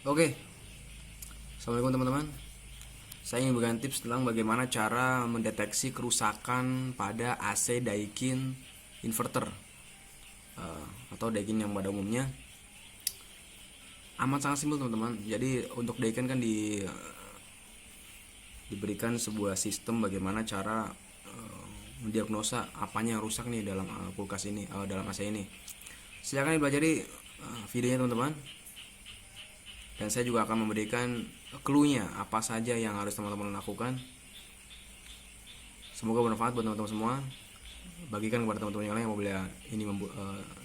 Oke, assalamualaikum teman-teman. Saya ingin memberikan tips tentang bagaimana cara mendeteksi kerusakan pada AC Daikin inverter atau Daikin yang pada umumnya. Amat sangat simpel teman-teman. Jadi untuk Daikin kan diberikan sebuah sistem bagaimana cara mendiagnosa apanya yang rusak nih dalam kulkas ini, dalam AC ini. Silakan dipelajari videonya teman-teman. Dan saya juga akan memberikan clue-nya apa saja yang harus teman-teman lakukan. Semoga bermanfaat buat teman-teman semua. Bagikan kepada teman-teman yang lain yang mau beli ini,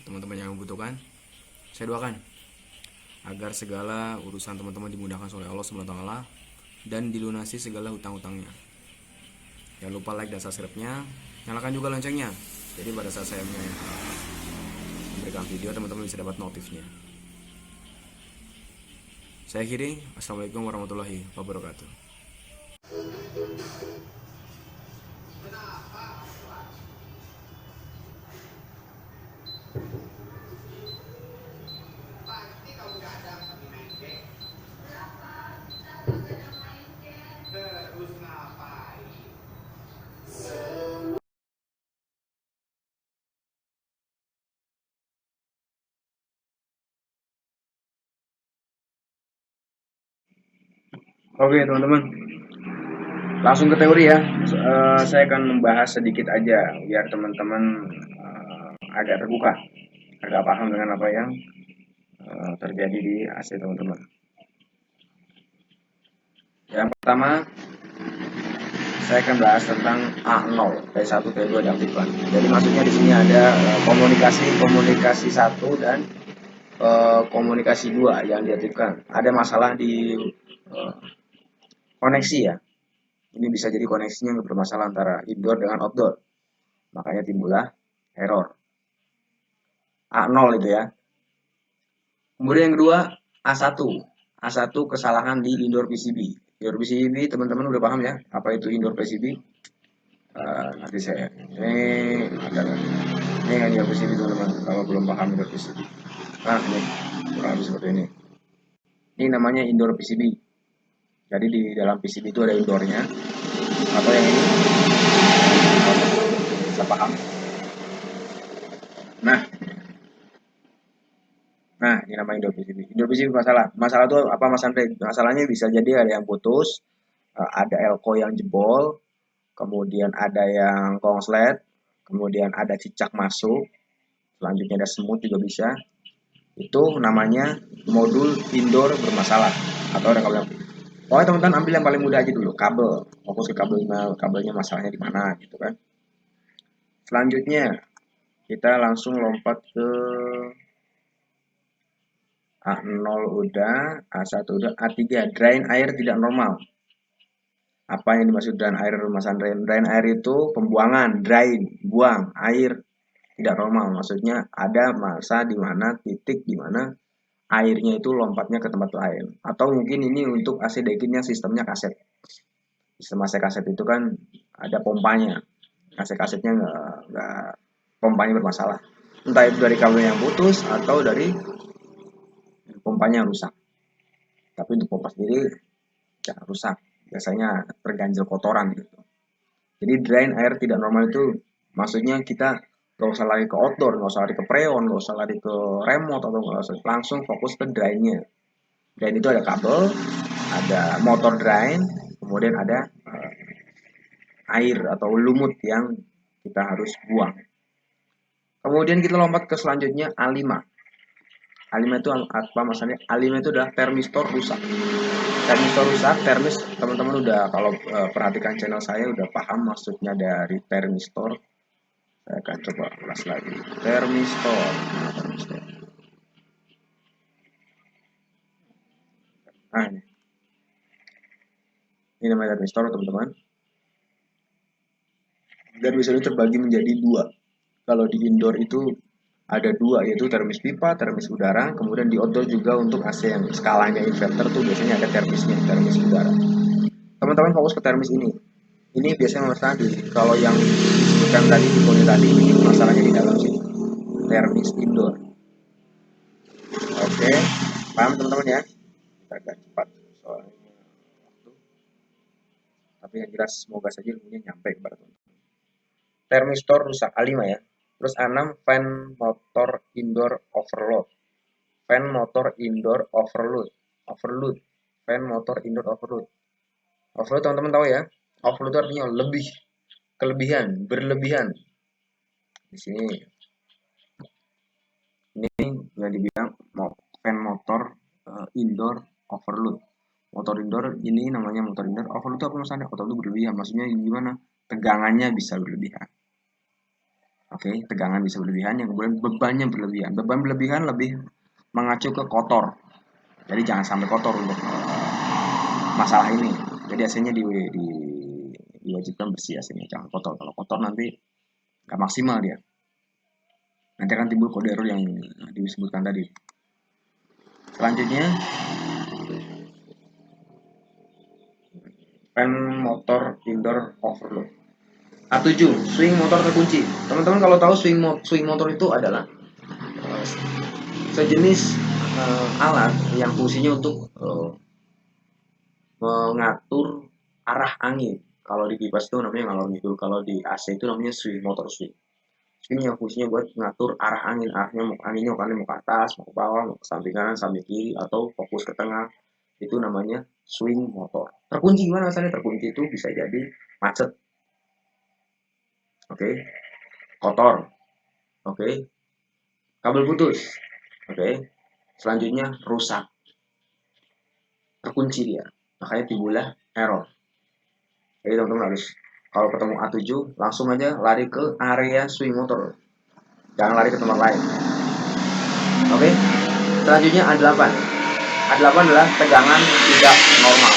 teman-teman yang membutuhkan. Saya doakan agar segala urusan teman-teman dimudahkan oleh Allah SWT dan dilunasi segala hutang-hutangnya. Jangan lupa like dan subscribe-nya. Nyalakan juga loncengnya. Jadi pada saat saya memberikan video, teman-teman bisa dapat notifnya. Saya akhiri. Assalamualaikum warahmatullahi wabarakatuh. Oke teman-teman, langsung ke teori ya. Saya akan membahas sedikit aja biar teman-teman agak terbuka, agak paham dengan apa yang terjadi di AC teman-teman. Yang pertama, saya akan bahas tentang A0, T1, T2 diaktifkan. Jadi maksudnya di sini ada komunikasi 1 dan komunikasi 2 yang diaktifkan. Ada masalah di koneksi ya. Ini bisa jadi koneksinya yang bermasalah antara indoor dengan outdoor. Makanya timbullah error. A0 itu ya. Kemudian yang kedua A1. A1 kesalahan di indoor PCB. Indoor PCB teman-teman udah paham ya apa itu indoor PCB? Nanti saya ini yang indoor PCB teman-teman. Kalau belum paham indoor PCB. Nah ini kurang lebih seperti ini. Ini namanya indoor PCB. Jadi di dalam PCB itu ada indoornya. Atau yang ini bisa paham. Nah, ini namanya indoor PCB. Indoor PCB masalah itu apa Mas Andre? Masalahnya bisa jadi ada yang putus, ada elko yang jebol, kemudian ada yang konslet, kemudian ada cicak masuk, selanjutnya ada semut juga bisa. Itu namanya modul indoor bermasalah atau ada kabel. Pokoknya teman-teman ambil yang paling mudah aja dulu, kabel. Fokus ke kabelnya masalahnya di mana gitu kan. Selanjutnya kita langsung lompat ke A0 udah, A1 udah, A3 drain air tidak normal. Apa yang dimaksud drain air Mas Andre? Drain air itu pembuangan, drain, buang air tidak normal. Maksudnya ada masa di mana titik di mana airnya itu lompatnya ke tempat lain. Atau mungkin ini untuk AC Daikinnya sistemnya kaset. Sistem AC kaset itu kan ada pompanya. AC kasetnya nggak pompanya bermasalah. Entah itu dari kabel yang putus atau dari pompanya rusak. Tapi untuk pompa sendiri jangan rusak, biasanya terganjel kotoran gitu. Jadi drain air tidak normal itu maksudnya kita gak usah lari ke outdoor, gak usah lari ke preon, gak usah lari ke remote atau gak usah, langsung fokus ke drainnya. Drain itu ada kabel, ada motor drain, kemudian ada air atau lumut yang kita harus buang. Kemudian kita lompat ke selanjutnya A5. A5 itu apa maksudnya? A5 itu adalah termistor rusak. Termistor rusak, termis teman-teman udah kalau perhatikan channel saya udah paham maksudnya dari termistor. Saya akan coba ulas lagi. Termistor. Nah, termistor. Nah, ini namanya termistor teman-teman. Dan biasanya terbagi menjadi dua. Kalau di indoor itu ada dua, yaitu termis pipa, termis udara. Kemudian di outdoor juga untuk AC yang skalanya inverter tuh biasanya ada termisnya, termis udara. Teman-teman fokus ke termis ini. Ini biasanya masalah di kalau yang disebutkan tadi di kode tadi ini masalahnya di dalam sini. Termis indoor. Oke, paham teman-teman ya? Kita agak cepat soalnya waktu, tapi yang jelas semoga saja ilmunya nyampe kepada teman-teman. Termistor rusak A5 ya. Terus A6 fan motor indoor overload. Fan motor indoor overload. Overload. Fan motor indoor overload. Overload teman-teman tahu ya. Overload itu artinya lebih, kelebihan, berlebihan. Di sini ini yang dibilang fan motor indoor overload. Motor indoor ini namanya motor indoor overload itu apa maksudnya? Overload itu berlebihan. Maksudnya gimana? Tegangannya bisa berlebihan. Oke, tegangan bisa berlebihan, yang kemudian bebannya berlebihan. Beban berlebihan lebih mengacu ke kotor. Jadi jangan sampai kotor untuk masalah ini. Jadi AC-nya diwajibkan bersih AC-nya, jangan kotor. Kalau kotor nanti nggak maksimal dia. Nanti akan timbul kode error yang disebutkan tadi. Selanjutnya, fan motor indoor overload. A7, swing motor terkunci. Teman-teman kalau tahu swing motor itu adalah sejenis alat yang fungsinya untuk mengatur arah angin. Kalau di kipas itu namanya ngalor ngidul, kalau di AC itu namanya swing motor swing. Ini yang fungsinya buat mengatur arah angin, arahnya mau anginnya mau ke atas, mau ke bawah, mau ke samping kanan, samping kiri, atau fokus ke tengah. Itu namanya swing motor. Terkunci gimana rasanya? Terkunci itu bisa jadi macet, oke, kotor, oke, kabel putus, oke, selanjutnya rusak, terkunci dia, makanya timbullah error. Jadi teman-teman harus kalau ketemu A7 langsung aja lari ke area swing motor, jangan lari ke tempat lain. Oke, selanjutnya A8. A8 adalah tegangan tidak normal.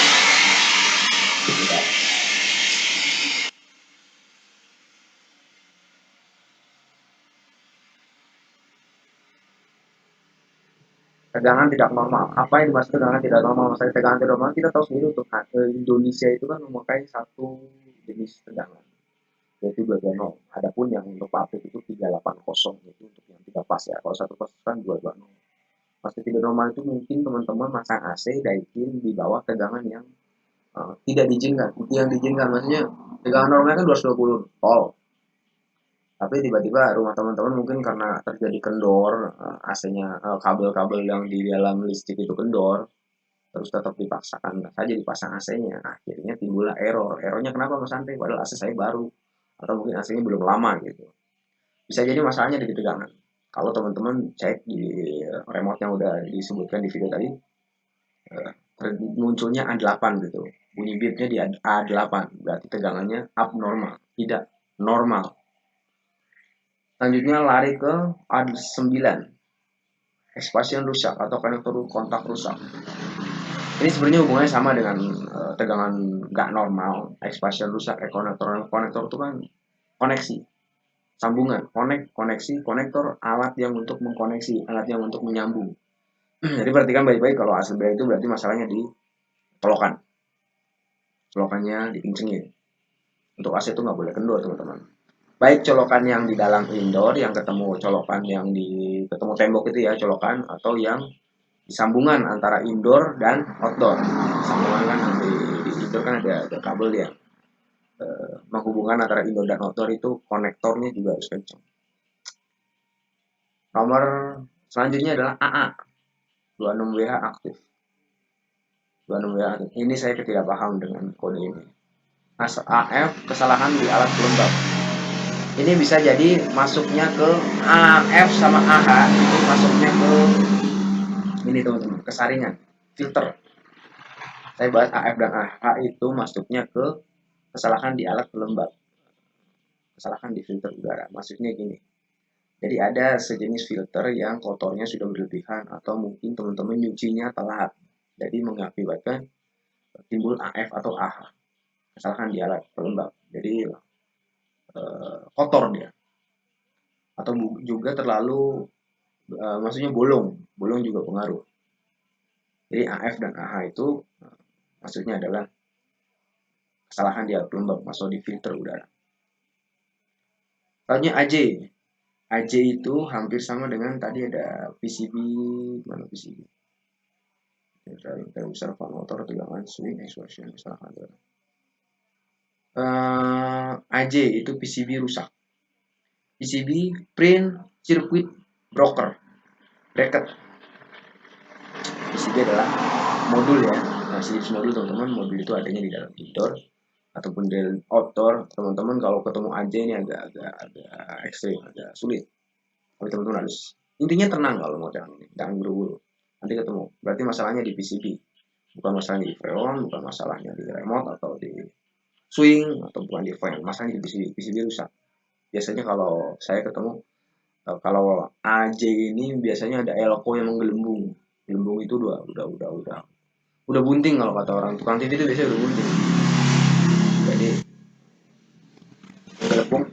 Tegangan tidak normal. Apa yang dimaksud tegangan tidak normal? Maksudnya tegangan tidak normal, kita tahu sendiri untuk Indonesia itu kan memakai satu jenis tegangan, yaitu 220. Adapun yang untuk pabrik itu 380, itu untuk yang 3 pas ya. Kalau satu pas kan 220. Pasti tidak normal itu mungkin teman-teman masang AC Daikin di bawah tegangan yang tidak diizinkan. Yang diizinkan maksudnya tegangan normalnya kan 220 volt. Tapi tiba-tiba rumah teman-teman mungkin karena terjadi kendor, AC-nya, kabel-kabel yang di dalam listrik itu kendor, terus tetap dipaksakan saja dipasang AC-nya. Akhirnya timbullah error. Errornya kenapa Mas Ante? Padahal AC saya baru. Atau mungkin AC-nya belum lama gitu. Bisa jadi masalahnya di tegangan. Kalau teman-teman cek di remote yang udah disebutkan di video tadi, munculnya A8 gitu. Bunyi bitnya di A8. Berarti tegangannya abnormal, tidak normal. Selanjutnya lari ke A9, expansion rusak atau konektor kontak rusak. Ini sebenarnya hubungannya sama dengan tegangan nggak normal, expansion rusak, konektor itu kan koneksi, sambungan, koneksi, konektor, alat yang untuk mengkoneksi, alat yang untuk menyambung. Jadi perhatikan baik-baik, kalau A9 itu berarti masalahnya di colokannya dikencengin. Untuk AC itu nggak boleh kendor teman-teman. Baik colokan yang di dalam indoor, yang ketemu colokan yang di ketemu tembok itu ya colokan, atau yang sambungan antara indoor dan outdoor. Sambungan kan di indoor kan ada kabel yang menghubungkan antara indoor dan outdoor, itu konektornya juga harus kencang. Nomor selanjutnya adalah AA 26WH aktif. 26WH aktif. Ini saya tidak paham dengan kode ini. AF kesalahan di alat pelembab. Ini bisa jadi masuknya ke AF sama AH, itu masuknya ke ini teman-teman, kesaringan, filter. Saya bahas AF dan AH itu masuknya ke kesalahan di alat pelembab, kesalahan di filter udara. Maksudnya gini, jadi ada sejenis filter yang kotornya sudah berlebihan, atau mungkin teman-teman nyucinya telat, jadi mengakibatkan timbul AF atau AH, kesalahan di alat pelembab. Jadi kotor dia, atau juga terlalu maksudnya bolong juga pengaruh. Jadi AF dan AH itu maksudnya adalah kesalahan di alat pelembab, masuk di filter udara. Lainnya AJ. AJ itu hampir sama dengan tadi ada PCB, mana PCB? servo motor tegangan swing exhaustion misalkan. AJ itu PCB rusak. PCB print circuit breaker. PCB adalah modul ya. Nah, jenis modul teman-teman, modul itu adanya di dalam indoor ataupun di outdoor. Teman-teman kalau ketemu AJ ini agak ekstrim, agak sulit. Tapi teman-teman harus intinya tenang kalau mau jangan buru-buru. Nanti ketemu. Berarti masalahnya di PCB, bukan masalahnya di freon, bukan masalahnya di remote atau di swing atau bukan di fan. Masalahnya di PCB. PCB rusak. Biasanya kalau saya ketemu kalau AJ ini biasanya ada elko yang menggelembung. Gelembung itu udah bunting kalau kata orang tukang TV itu biasanya udah bunting. Jadi gelembung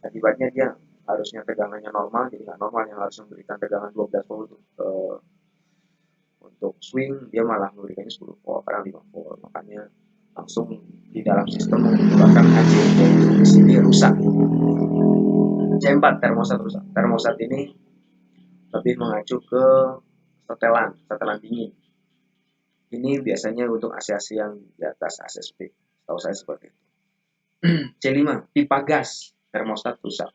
akibatnya dia harusnya tegangannya normal jadi nggak normal, yang harus memberikan tegangan 12 volt untuk swing dia malah memberikannya 10 volt kadang 5 volt, makanya langsung di dalam sistem menggunakan AC yaitu di sini rusak. C4 termostat rusak. Termostat ini lebih mengacu ke setelan dingin. Ini biasanya untuk AC-AC yang di atas AC speed. Tahu saya seperti itu. C5 pipa gas termostat rusak.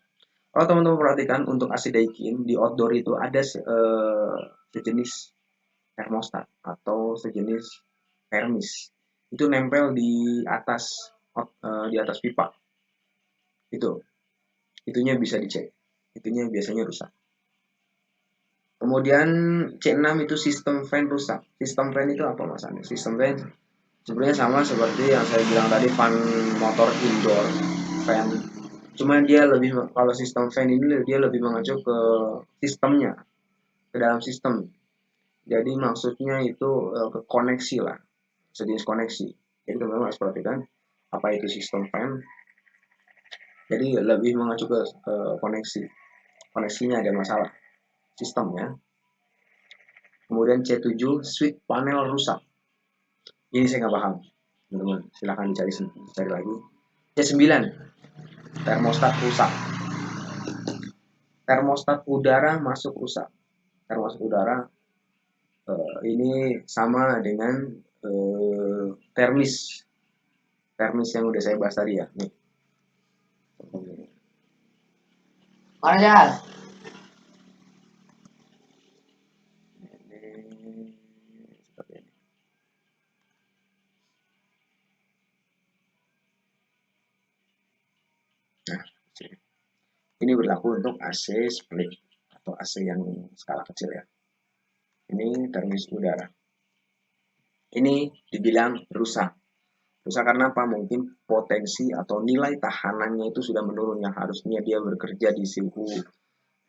Kalau teman-teman perhatikan untuk AC Daikin di outdoor itu ada sejenis termostat atau sejenis termis. Itu nempel di atas pipa. Itunya bisa dicek. Itunya biasanya rusak. Kemudian C6 itu sistem fan rusak. Sistem fan itu apa Mas Andi? Sistem fan sebenarnya sama seperti yang saya bilang tadi, fan motor indoor, fan. Cuma dia lebih, kalau sistem fan ini dia lebih mengacu ke sistemnya, ke dalam sistem. Jadi maksudnya itu ke koneksi lah, sejenis koneksi. Jadi teman-teman harus perhatikan apa itu sistem fan. Jadi lebih mengacu ke koneksi. Koneksinya ada masalah sistemnya. Kemudian C7 switch panel rusak. Ini saya nggak paham, teman-teman. Silahkan dicari lagi. C9 termostat rusak. Termostat udara masuk rusak. Termostat udara ini sama dengan termis yang udah saya bahas tadi ya. Nih. Mana Nah, ini berlaku untuk AC split atau AC yang skala kecil ya. Ini termis udara. Ini dibilang rusak. Rusak karena apa? Mungkin potensi atau nilai tahanannya itu sudah menurun, yang harusnya dia bekerja di suhu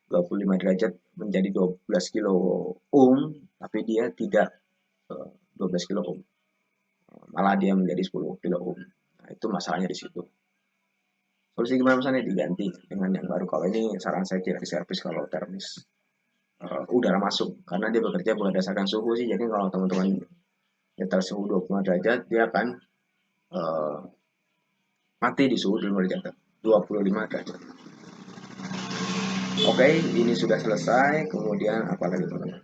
25 derajat menjadi 12 kilo ohm, tapi dia tidak 12 kilo ohm. Malah dia menjadi 10 kilo ohm. Nah, itu masalahnya di situ. Solusi gimana misalnya diganti dengan yang baru. Kalau ini saran saya tidak diservis kalau termis udara masuk, karena dia bekerja berdasarkan suhu sih. Jadi kalau teman-teman nyetel suhu 25 derajat dia akan mati di suhu 25 derajat. Oke, ini sudah selesai. Kemudian apa lagi teman-teman?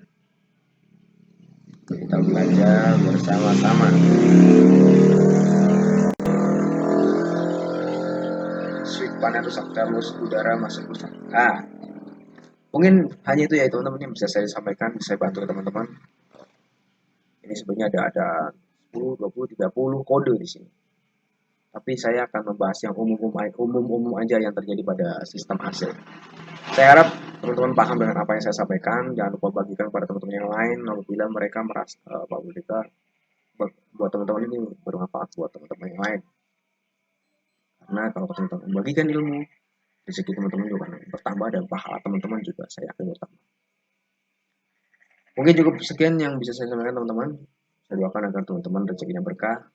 Kita belajar bersama-sama. Switch panel rusak, termos udara masuk rusak. Mungkin hanya itu ya teman-teman yang bisa saya sampaikan, bisa saya bantu teman-teman. Ini sebenarnya ada 10, 20, 30 kode di sini. Tapi saya akan membahas yang umum aja yang terjadi pada sistem AC. Saya harap teman-teman paham dengan apa yang saya sampaikan. Jangan lupa bagikan kepada teman-teman yang lain apabila mereka merasa buat teman-teman ini bermanfaat buat teman-teman yang lain. Karena kalau teman-teman membagikan ilmu, rezeki teman-teman juga bertambah dan pahala teman-teman juga saya akan bertambah. Mungkin cukup sekian yang bisa saya sampaikan teman-teman. Saya doakan agar teman-teman rezekinya berkah,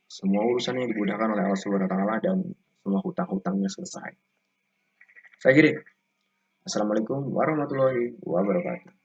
semua urusannya dimudahkan oleh Allah Subhanahu wa taala dan semua hutang-hutangnya selesai. Saya kira. Assalamualaikum warahmatullahi wabarakatuh.